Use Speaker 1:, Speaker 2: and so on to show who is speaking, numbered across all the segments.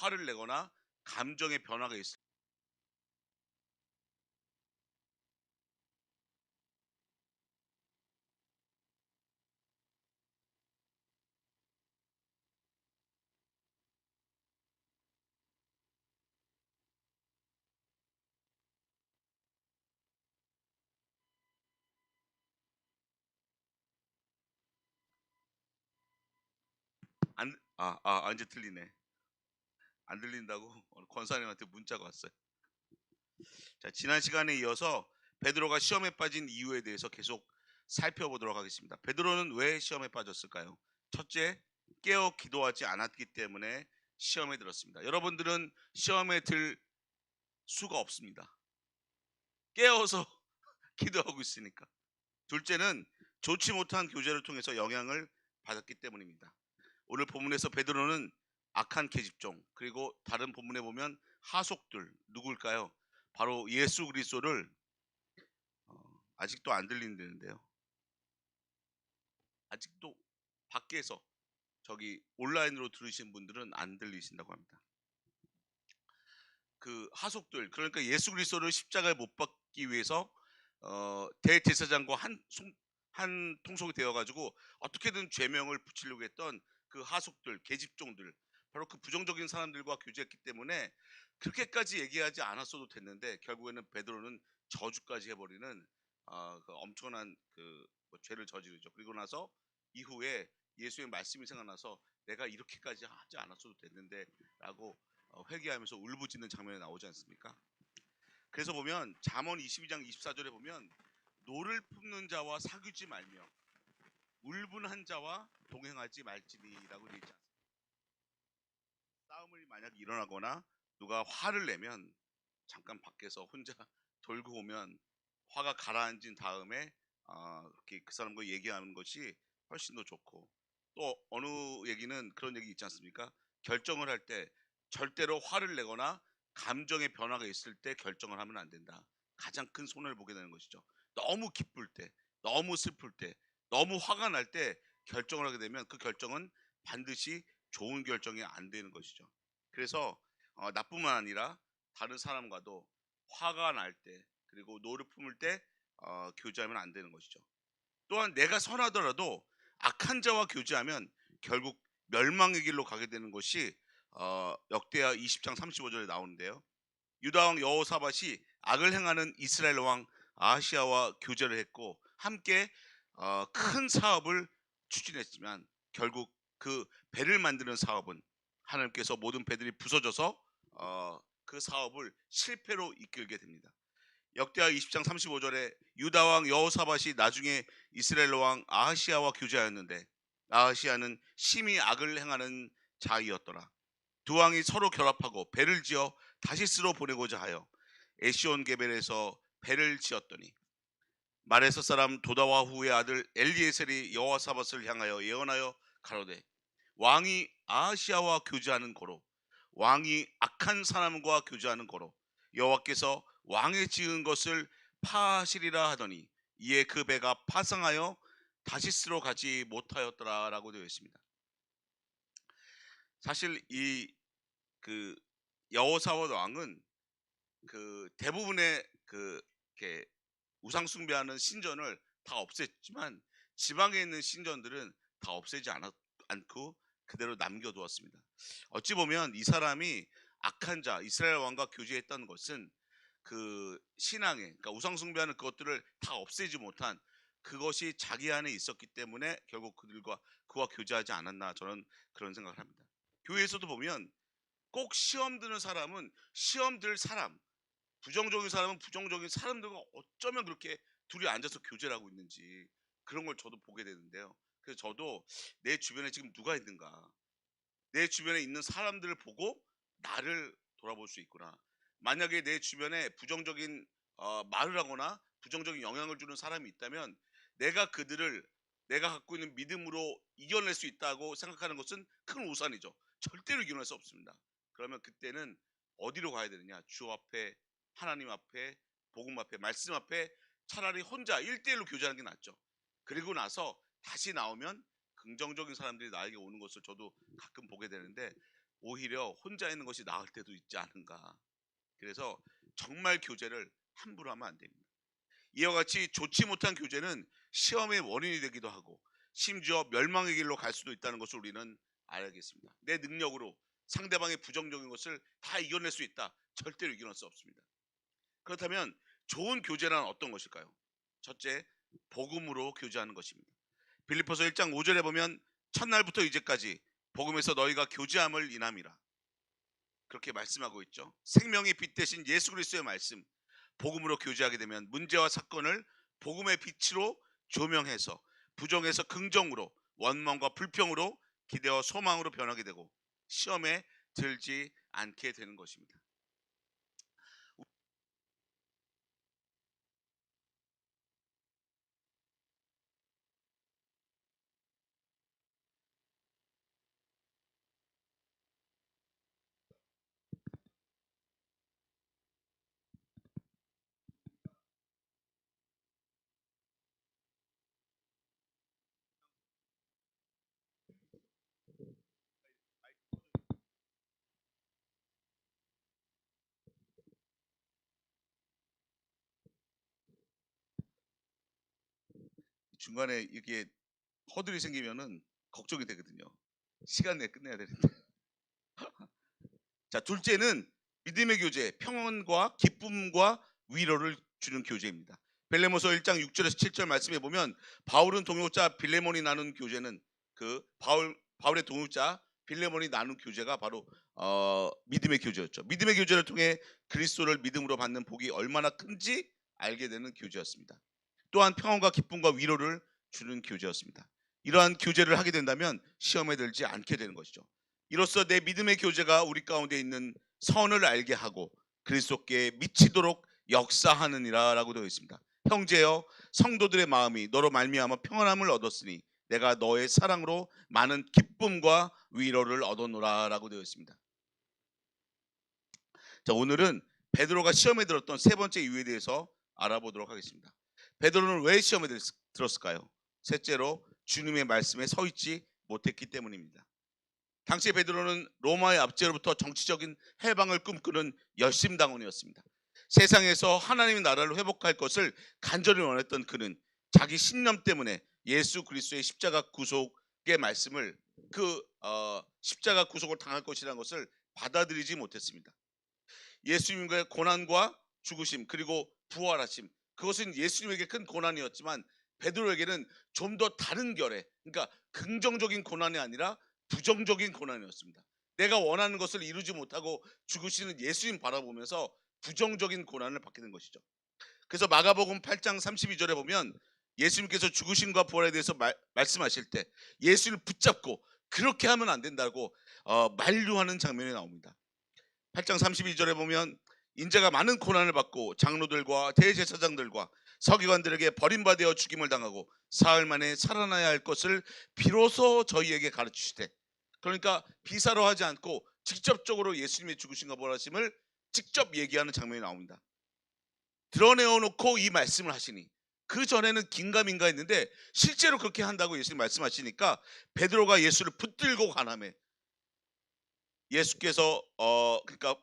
Speaker 1: 화를 내거나 감정의 변화가 있을 이제 들리네. 안 들린다고 권사님한테 문자가 왔어요. 자, 지난 시간에 이어서 베드로가 시험에 빠진 이유에 대해서 계속 살펴보도록 하겠습니다. 베드로는 왜 시험에 빠졌을까요? 첫째, 깨어 기도하지 않았기 때문에 시험에 들었습니다. 여러분들은 시험에 들 수가 없습니다. 깨어서 기도하고 있으니까. 둘째는 좋지 못한 교제를 통해서 영향을 받았기 때문입니다. 오늘 본문에서 베드로는 악한 계집종, 그리고 다른 본문에 보면 하속들, 누굴까요? 바로 예수 그리스도를 아직도 안 들린다는데요. 아직도 밖에서 저기 온라인으로 들으신 분들은 안 들리신다고 합니다. 그 하속들, 그러니까 예수 그리스도를 십자가에 못 박기 위해서 대제사장과 한 통속이 되어 가지고 어떻게든 죄명을 붙이려고 했던 그 하속들, 계집종들, 바로 그 부정적인 사람들과 교제했기 때문에 그렇게까지 얘기하지 않았어도 됐는데 결국에는 베드로는 저주까지 해버리는 그 엄청난 뭐 죄를 저지르죠. 그리고 나서 이후에 예수의 말씀이 생각나서 내가 이렇게까지 하지 않았어도 됐는데라고 회개하면서 울부짖는 장면이 나오지 않습니까? 그래서 보면 잠언 22장 24절에 보면 노를 품는 자와 사귀지 말며 울분한 자와 동행하지 말지니라고 되어 있지 않습니까? 싸움이 만약 일어나거나 누가 화를 내면 잠깐 밖에서 혼자 돌고 오면 화가 가라앉은 다음에 그렇게 그 사람과 얘기하는 것이 훨씬 더 좋고, 또 어느 얘기는 그런 얘기 있지 않습니까? 결정을 할 때 절대로 화를 내거나 감정의 변화가 있을 때 결정을 하면 안 된다. 가장 큰 손해를 보게 되는 것이죠. 너무 기쁠 때, 너무 슬플 때, 너무 화가 날 때 결정을 하게 되면 그 결정은 반드시 좋은 결정이 안 되는 것이죠. 그래서 나뿐만 아니라 다른 사람과도 화가 날 때, 그리고 노를 품을 때 교제하면 안 되는 것이죠. 또한 내가 선하더라도 악한 자와 교제하면 결국 멸망의 길로 가게 되는 것이 역대하 20장 35절에 나오는데요. 유다 왕 여호사밧이 악을 행하는 이스라엘 왕 아하시아와 교제를 했고 함께 큰 사업을 추진했지만 결국 그 배를 만드는 사업은 하나님께서 모든 배들이 부서져서 그 사업을 실패로 이끌게 됩니다. 역대하 20장 35절에 유다 왕 여호사밧이 나중에 이스라엘 왕 아하시아와 교제하였는데 아하시아는 심히 악을 행하는 자이었더라. 두 왕이 서로 결합하고 배를 지어 다시스로 보내고자 하여 에시온 게벨에서 배를 지었더니 마레서 사람 도다와 후의 아들 엘리에셀이 여호사밧을 향하여 예언하여 가로되 왕이 아하시아와 교제하는 고로 왕이 악한 사람과 교제하는 고로 여호와께서 왕의 지은 것을 파하시리라 하더니 이에 그 배가 파상하여 다시스로 가지 못하였더라라고 되어 있습니다. 사실 이 그 여호사밧 왕은 그 대부분의 이렇게 우상 숭배하는 신전을 다 없앴지만 지방에 있는 신전들은 다 없애지 않고 그대로 남겨두었습니다. 어찌 보면 이 사람이 악한 자 이스라엘 왕과 교제했던 것은 그 신앙에, 그러니까 우상 숭배하는 그것들을 다 없애지 못한 그것이 자기 안에 있었기 때문에 결국 그와 교제하지 않았나, 저는 그런 생각을 합니다. 교회에서도 보면 꼭 시험 드는 사람은 시험 들 사람, 부정적인 사람은 부정적인 사람들과 어쩌면 그렇게 둘이 앉아서 교제를 하고 있는지 그런 걸 저도 보게 되는데요. 그래서 저도 내 주변에 지금 누가 있는가, 내 주변에 있는 사람들을 보고 나를 돌아볼 수 있구나. 만약에 내 주변에 부정적인 말을 하거나 부정적인 영향을 주는 사람이 있다면 내가 갖고 있는 믿음으로 이겨낼 수 있다고 생각하는 것은 큰 오산이죠. 절대로 이겨낼 수 없습니다. 그러면 그때는 어디로 가야 되느냐? 주 앞에, 하나님 앞에, 복음 앞에, 말씀 앞에 차라리 혼자 1대1로 교제하는 게 낫죠. 그리고 나서 다시 나오면 긍정적인 사람들이 나에게 오는 것을 저도 가끔 보게 되는데 오히려 혼자 있는 것이 나을 때도 있지 않은가. 그래서 정말 교제를 함부로 하면 안 됩니다. 이와 같이 좋지 못한 교제는 시험의 원인이 되기도 하고 심지어 멸망의 길로 갈 수도 있다는 것을 우리는 알겠습니다. 내 능력으로 상대방의 부정적인 것을 다 이겨낼 수 있다. 절대로 이겨낼 수 없습니다. 그렇다면 좋은 교제란 어떤 것일까요? 첫째, 복음으로 교제하는 것입니다. 빌립보서 1장 5절에 보면 첫날부터 이제까지 복음에서 너희가 교제함을 인함이라. 그렇게 말씀하고 있죠. 생명의 빛 대신 예수 그리스도의 말씀, 복음으로 교제하게 되면 문제와 사건을 복음의 빛으로 조명해서 부정에서 긍정으로, 원망과 불평으로, 기대와 소망으로 변하게 되고 시험에 들지 않게 되는 것입니다. 중간에 이게 허들이 생기면은 걱정이 되거든요. 시간 내에 끝내야 되는데. 자, 둘째는 믿음의 교제, 평온과 기쁨과 위로를 주는 교제입니다. 빌레모서 1장 6절에서 7절 말씀해 보면 바울은 동역자 빌레몬이 나눈 교제는 그 바울의 동역자 빌레몬이 나눈 교제가 바로 믿음의 교제였죠. 믿음의 교제를 통해 그리스도를 믿음으로 받는 복이 얼마나 큰지 알게 되는 교제였습니다. 또한 평온과 기쁨과 위로를 주는 교제였습니다. 이러한 교제를 하게 된다면 시험에 들지 않게 되는 것이죠. 이로써 내 믿음의 교제가 우리 가운데 있는 선을 알게 하고 그리스도께 미치도록 역사하느니라 라고 되어 있습니다. 형제여, 성도들의 마음이 너로 말미암아 평안함을 얻었으니 내가 너의 사랑으로 많은 기쁨과 위로를 얻었노라 라고 되어 있습니다. 자, 오늘은 베드로가 시험에 들었던 세 번째 이유에 대해서 알아보도록 하겠습니다. 베드로는 왜 시험에 들었을까요? 셋째로 주님의 말씀에 서 있지 못했기 때문입니다. 당시 베드로는 로마의 압제로부터 정치적인 해방을 꿈꾸는 열심당원이었습니다. 세상에서 하나님의 나라를 회복할 것을 간절히 원했던 그는 자기 신념 때문에 예수 그리스도의 십자가 구속의 말씀을 십자가 구속을 당할 것이라는 것을 받아들이지 못했습니다. 예수님의 고난과 죽으심 그리고 부활하심, 그것은 예수님에게 큰 고난이었지만 베드로에게는 좀 더 다른 결의, 그러니까 긍정적인 고난이 아니라 부정적인 고난이었습니다. 내가 원하는 것을 이루지 못하고 죽으시는 예수님 바라보면서 부정적인 고난을 받게 된 것이죠. 그래서 마가복음 8장 32절에 보면 예수님께서 죽으심과 부활에 대해서 말씀하실 때 예수를 붙잡고 그렇게 하면 안 된다고 만류하는 장면이 나옵니다. 8장 32절에 보면 인자가 많은 고난을 받고 장로들과 대제사장들과 서기관들에게 버림받아 죽임을 당하고 사흘 만에 살아나야 할 것을 비로소 저희에게 가르치시되, 그러니까 비사로 하지 않고 직접적으로 예수님의 죽으심과 부활하심을 직접 얘기하는 장면이 나옵니다. 드러내어놓고 이 말씀을 하시니 그 전에는 긴가민가 했는데 실제로 그렇게 한다고 예수님 말씀하시니까 베드로가 예수를 붙들고 가나매 예수께서 그러니까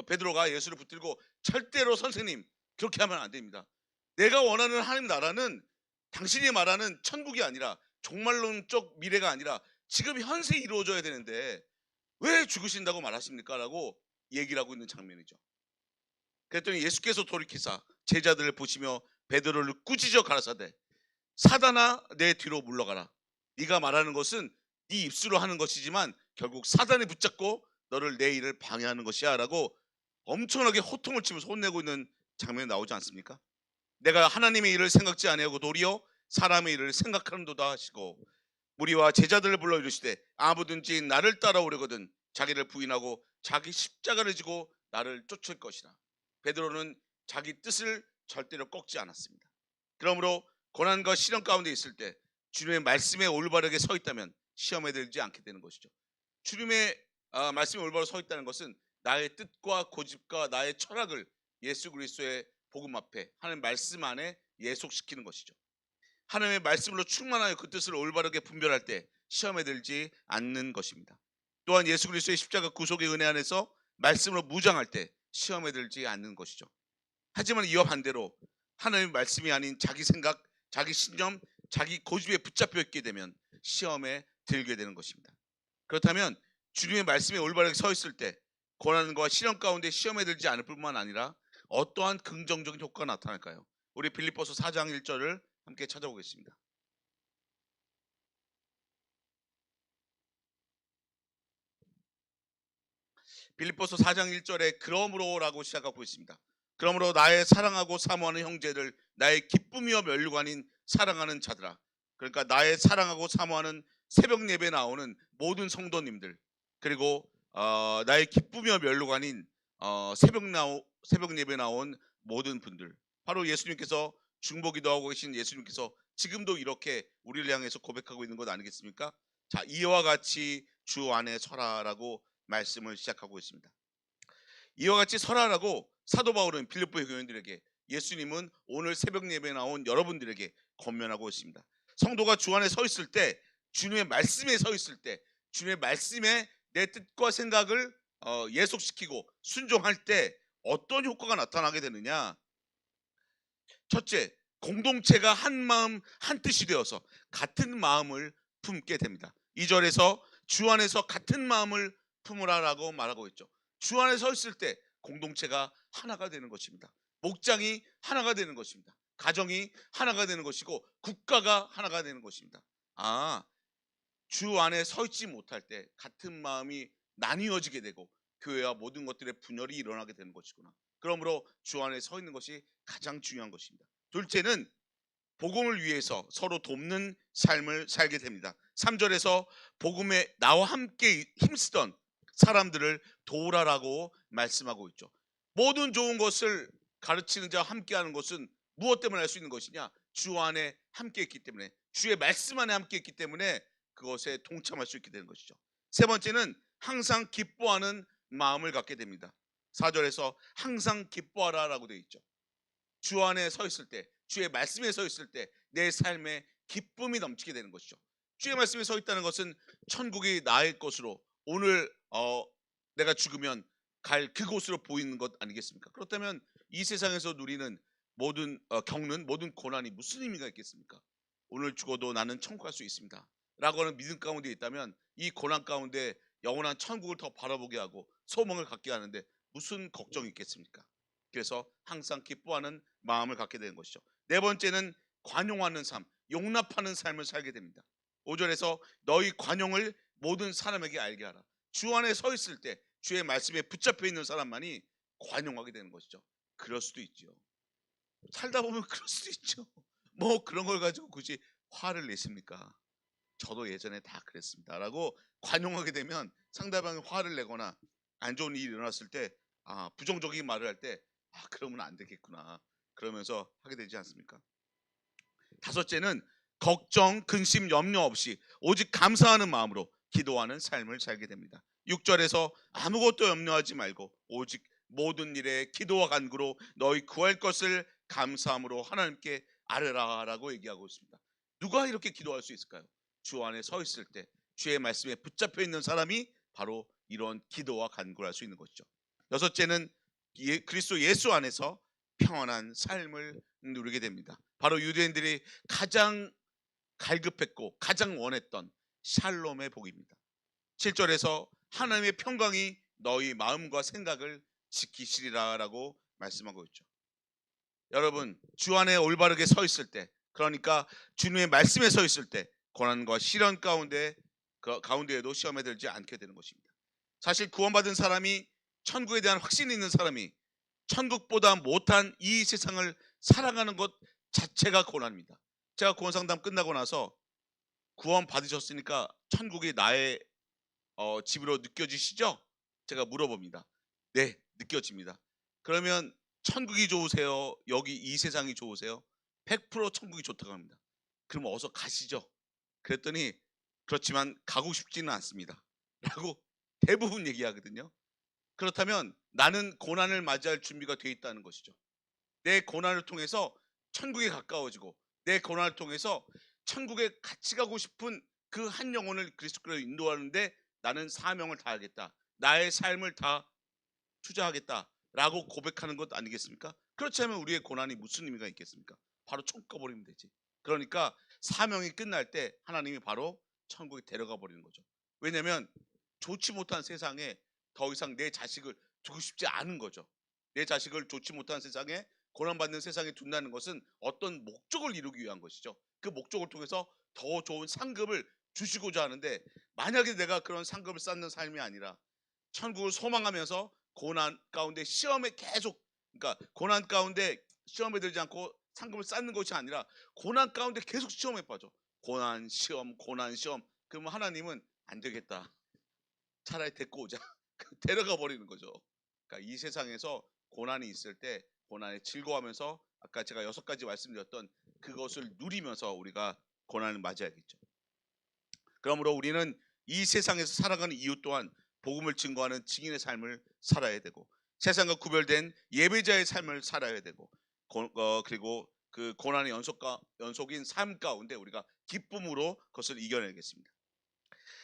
Speaker 1: 베드로가 예수를 붙들고 절대로 선생님 그렇게 하면 안 됩니다. 내가 원하는 하나님 나라는 당신이 말하는 천국이 아니라 종말론적 미래가 아니라 지금 현세 이루어져야 되는데 왜 죽으신다고 말하십니까? 라고 얘기를 하고 있는 장면이죠. 그랬더니 예수께서 돌이키사 제자들을 보시며 베드로를 꾸짖어 가라사대 사단아 내 뒤로 물러가라. 네가 말하는 것은 네 입술로 하는 것이지만 결국 사단이 붙잡고 너를 내 일을 방해하는 것이야 라고 엄청나게 호통을 치면서 혼내고 있는 장면이 나오지 않습니까? 내가 하나님의 일을 생각지 아니하고 도리어 사람의 일을 생각하는도다 하시고 무리와 제자들을 불러 이르시되 아무든지 나를 따라오려거든 자기를 부인하고 자기 십자가를 지고 나를 쫓을 것이라. 베드로는 자기 뜻을 절대로 꺾지 않았습니다. 그러므로 고난과 시련 가운데 있을 때 주님의 말씀에 올바르게 서 있다면 시험에 들지 않게 되는 것이죠. 주님의 말씀에 올바로 서 있다는 것은 나의 뜻과 고집과 나의 철학을 예수 그리스도의 복음 앞에 하나님 말씀 안에 예속시키는 것이죠. 하나님의 말씀으로 충만하여 그 뜻을 올바르게 분별할 때 시험에 들지 않는 것입니다. 또한 예수 그리스도의 십자가 구속의 은혜 안에서 말씀으로 무장할 때 시험에 들지 않는 것이죠. 하지만 이와 반대로 하나님의 말씀이 아닌 자기 생각, 자기 신념, 자기 고집에 붙잡혀 있게 되면 시험에 들게 되는 것입니다. 그렇다면 주님의 말씀에 올바르게 서 있을 때 고난과 시련 가운데 시험에 들지 않을 뿐만 아니라 어떠한 긍정적인 효과가 나타날까요? 우리 빌립보서 4장 1절을 함께 찾아보겠습니다. 빌립보서 4장 1절에 그러므로라고 시작하고 있습니다. 그러므로 나의 사랑하고 사모하는 형제들, 나의 기쁨이여 면류관인 사랑하는 자들아. 그러니까 나의 사랑하고 사모하는 새벽 예배 나오는 모든 성도님들, 그리고 나의 기쁨이여 면류관인 새벽 예배 나온 모든 분들, 바로 예수님께서 중보기도 하고 계신 예수님께서 지금도 이렇게 우리를 향해서 고백하고 있는 것 아니겠습니까? 자, 이와 같이 주 안에 서라라고 말씀을 시작하고 있습니다. 이와 같이 설하라고 사도 바울은 빌립보의 교인들에게, 예수님은 오늘 새벽 예배에 나온 여러분들에게 권면하고 있습니다. 성도가 주 안에 서 있을 때, 주님의 말씀에 서 있을 때, 주님의 말씀에 내 뜻과 생각을 예속시키고 순종할 때 어떤 효과가 나타나게 되느냐? 첫째, 공동체가 한 마음 한 뜻이 되어서 같은 마음을 품게 됩니다. 2절에서 주 안에서 같은 마음을 품으라라고 말하고 있죠. 주 안에 서 있을 때 공동체가 하나가 되는 것입니다. 목장이 하나가 되는 것입니다. 가정이 하나가 되는 것이고 국가가 하나가 되는 것입니다. 주 안에 서 있지 못할 때 같은 마음이 나뉘어지게 되고 교회와 모든 것들의 분열이 일어나게 되는 것이구나. 그러므로 주 안에 서 있는 것이 가장 중요한 것입니다. 둘째는 복음을 위해서 서로 돕는 삶을 살게 됩니다. 3절에서 복음에 나와 함께 힘쓰던 사람들을 도우라라고 말씀하고 있죠. 모든 좋은 것을 가르치는 자와 함께하는 것은 무엇 때문에 할 수 있는 것이냐? 주 안에 함께 있기 때문에, 주의 말씀 안에 함께 있기 때문에 그것에 동참할 수 있게 되는 것이죠. 세 번째는 항상 기뻐하는 마음을 갖게 됩니다. 4절에서 항상 기뻐하라라고 되어 있죠. 주 안에 서 있을 때, 주의 말씀에 서 있을 때 내 삶에 기쁨이 넘치게 되는 것이죠. 주의 말씀에 서 있다는 것은 천국이 나의 것으로, 오늘 내가 죽으면 갈 그곳으로 보이는 것 아니겠습니까? 그렇다면 이 세상에서 누리는 모든 겪는 모든 고난이 무슨 의미가 있겠습니까? 오늘 죽어도 나는 천국 갈 수 있습니다 라고 하는 믿음 가운데 있다면 이 고난 가운데 영원한 천국을 더 바라보게 하고 소망을 갖게 하는데 무슨 걱정이 있겠습니까? 그래서 항상 기뻐하는 마음을 갖게 되는 것이죠. 네 번째는 관용하는 삶, 용납하는 삶을 살게 됩니다. 5절에서 너희 관용을 모든 사람에게 알게 하라. 주 안에 서 있을 때 주의 말씀에 붙잡혀 있는 사람만이 관용하게 되는 것이죠. 그럴 수도 있죠. 살다 보면 그럴 수도 있죠. 뭐 그런 걸 가지고 굳이 화를 내십니까? 저도 예전에 다 그랬습니다 라고 관용하게 되면 상대방이 화를 내거나 안 좋은 일이 일어났을 때 부정적인 말을 할 때 그러면 안 되겠구나 그러면서 하게 되지 않습니까? 다섯째는 걱정, 근심, 염려 없이 오직 감사하는 마음으로 기도하는 삶을 살게 됩니다. 6절에서 아무것도 염려하지 말고 오직 모든 일에 기도와 간구로 너희 구할 것을 감사함으로 하나님께 아뢰라라고 얘기하고 있습니다. 누가 이렇게 기도할 수 있을까요? 주 안에 서 있을 때 주의 말씀에 붙잡혀 있는 사람이 바로 이런 기도와 간구를 할 수 있는 것이죠. 여섯째는 그리스도 예수 안에서 평안한 삶을 누리게 됩니다. 바로 유대인들이 가장 갈급했고 가장 원했던 샬롬의 복입니다. 7절에서 하나님의 평강이 너희 마음과 생각을 지키시리라라고 말씀하고 있죠. 여러분, 주 안에 올바르게 서 있을 때, 그러니까 주님의 말씀에 서 있을 때 고난과 시련 가운데에도 시험에 들지 않게 되는 것입니다. 사실 구원받은 사람이, 천국에 대한 확신이 있는 사람이 천국보다 못한 이 세상을 살아가는 것 자체가 고난입니다. 제가 구원 상담 끝나고 나서 구원 받으셨으니까 천국이 나의 집으로 느껴지시죠? 제가 물어봅니다. 네, 느껴집니다. 그러면 천국이 좋으세요? 여기 이 세상이 좋으세요? 100% 천국이 좋다고 합니다. 그럼 어서 가시죠. 그랬더니 그렇지만 가고 싶지는 않습니다 라고 대부분 얘기하거든요. 그렇다면 나는 고난을 맞이할 준비가 되어 있다는 것이죠. 내 고난을 통해서 천국에 가까워지고 내 고난을 통해서 천국에 같이 가고 싶은 그 한 영혼을 그리스도로 인도하는데 나는 사명을 다하겠다. 나의 삶을 다 투자하겠다라고 고백하는 것 아니겠습니까? 그렇지 않으면 우리의 고난이 무슨 의미가 있겠습니까? 바로 총 꺼버리면 되지. 그러니까 사명이 끝날 때 하나님이 바로 천국에 데려가 버리는 거죠. 왜냐하면 좋지 못한 세상에 더 이상 내 자식을 두고 싶지 않은 거죠. 내 자식을 좋지 못한 세상에, 고난받는 세상에 둔다는 것은 어떤 목적을 이루기 위한 것이죠. 그 목적을 통해서 더 좋은 상급을 주시고자 하는데, 만약에 내가 그런 상급을 쌓는 삶이 아니라 천국을 소망하면서 고난 가운데 시험에 계속, 그러니까 고난 가운데 시험에 들지 않고 상급을 쌓는 것이 아니라 고난 가운데 계속 시험에 빠져. 고난 시험, 고난 시험. 그러면 하나님은 안 되겠다, 차라리 데리고 오자. 데려가 버리는 거죠. 그러니까 이 세상에서 고난이 있을 때 고난에 즐거워하면서, 아까 제가 6가지 말씀드렸던 그것을 누리면서 우리가 고난을 맞이하겠죠. 그러므로 우리는 이 세상에서 살아가는 이유 또한 복음을 증거하는 증인의 삶을 살아야 되고, 세상과 구별된 예배자의 삶을 살아야 되고, 그리고 그 고난의 연속인 삶 가운데 우리가 기쁨으로 그것을 이겨내겠습니다.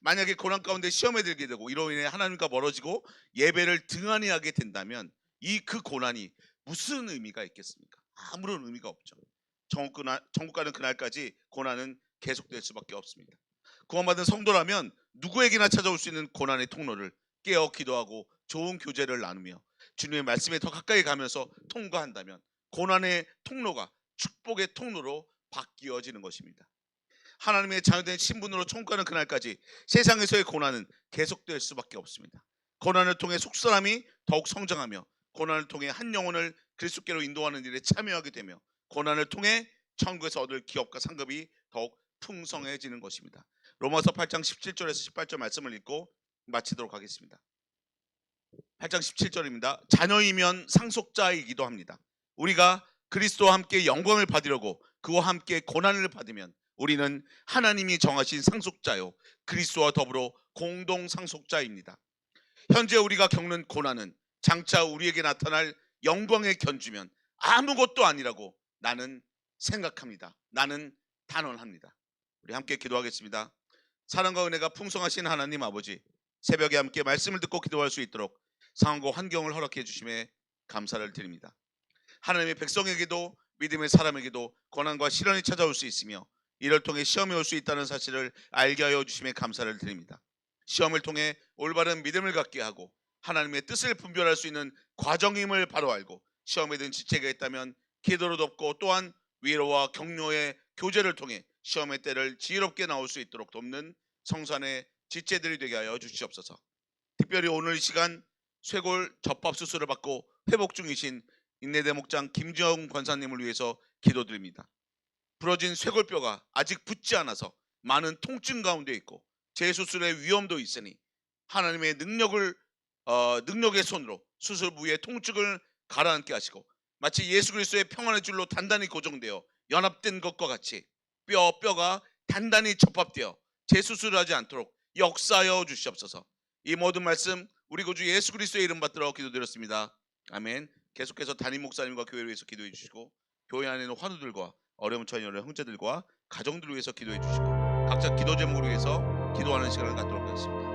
Speaker 1: 만약에 고난 가운데 시험에 들게 되고 이로 인해 하나님과 멀어지고 예배를 등한히 하게 된다면 그 고난이 무슨 의미가 있겠습니까? 아무런 의미가 없죠. 천국 가는 그날까지 고난은 계속될 수밖에 없습니다. 구원받은 성도라면 누구에게나 찾아올 수 있는 고난의 통로를 깨어 기도하고 좋은 교제를 나누며 주님의 말씀에 더 가까이 가면서 통과한다면 고난의 통로가 축복의 통로로 바뀌어지는 것입니다. 하나님의 자녀된 신분으로 천국 가는 그날까지 세상에서의 고난은 계속될 수밖에 없습니다. 고난을 통해 속사람이 더욱 성장하며, 고난을 통해 한 영혼을 그리스도께로 인도하는 일에 참여하게 되며, 고난을 통해 천국에서 얻을 기업과 상급이 더욱 풍성해지는 것입니다. 로마서 8장 17절에서 18절 말씀을 읽고 마치도록 하겠습니다. 8장 17절입니다. 자녀이면 상속자이기도 합니다. 우리가 그리스도와 함께 영광을 받으려고 그와 함께 고난을 받으면 우리는 하나님이 정하신 상속자요 그리스도와 더불어 공동 상속자입니다. 현재 우리가 겪는 고난은 장차 우리에게 나타날 영광에 견주면 아무것도 아니라고 나는 생각합니다. 나는 단언합니다. 우리 함께 기도하겠습니다. 사랑과 은혜가 풍성하신 하나님 아버지, 새벽에 함께 말씀을 듣고 기도할 수 있도록 상황과 환경을 허락해 주심에 감사를 드립니다. 하나님의 백성에게도 믿음의 사람에게도 고난과 시련이 찾아올 수 있으며 이를 통해 시험이 올 수 있다는 사실을 알게 하여 주심에 감사를 드립니다. 시험을 통해 올바른 믿음을 갖게 하고 하나님의 뜻을 분별할 수 있는 과정임을 바로 알고, 시험에 든 지체가 있다면 기도로 돕고 또한 위로와 격려의 교제를 통해 시험의 때를 지혜롭게 나올 수 있도록 돕는 성산의 지체들이 되게 하여 주시옵소서. 특별히 오늘 이 시간 쇄골 접합 수술을 받고 회복 중이신 인내대 목장 김지영 권사님을 위해서 기도드립니다. 부러진 쇄골뼈가 아직 붙지 않아서 많은 통증 가운데 있고 재수술의 위험도 있으니 하나님의 능력의 손으로 수술 부위의 통증을 가라앉게 하시고, 마치 예수 그리스도의 평안의 줄로 단단히 고정되어 연합된 것과 같이 뼈가 단단히 접합되어 재수술을 하지 않도록 역사하여 주시옵소서. 이 모든 말씀 우리 구주 예수 그리스도의 이름 받들어 기도드렸습니다. 아멘. 계속해서 담임 목사님과 교회를 위해서 기도해 주시고, 교회 안에 있는 환우들과 어려움 처한 여러 형제들과 가정들을 위해서 기도해 주시고, 각자 기도 제목을 위해서 기도하는 시간을 갖도록 하겠습니다.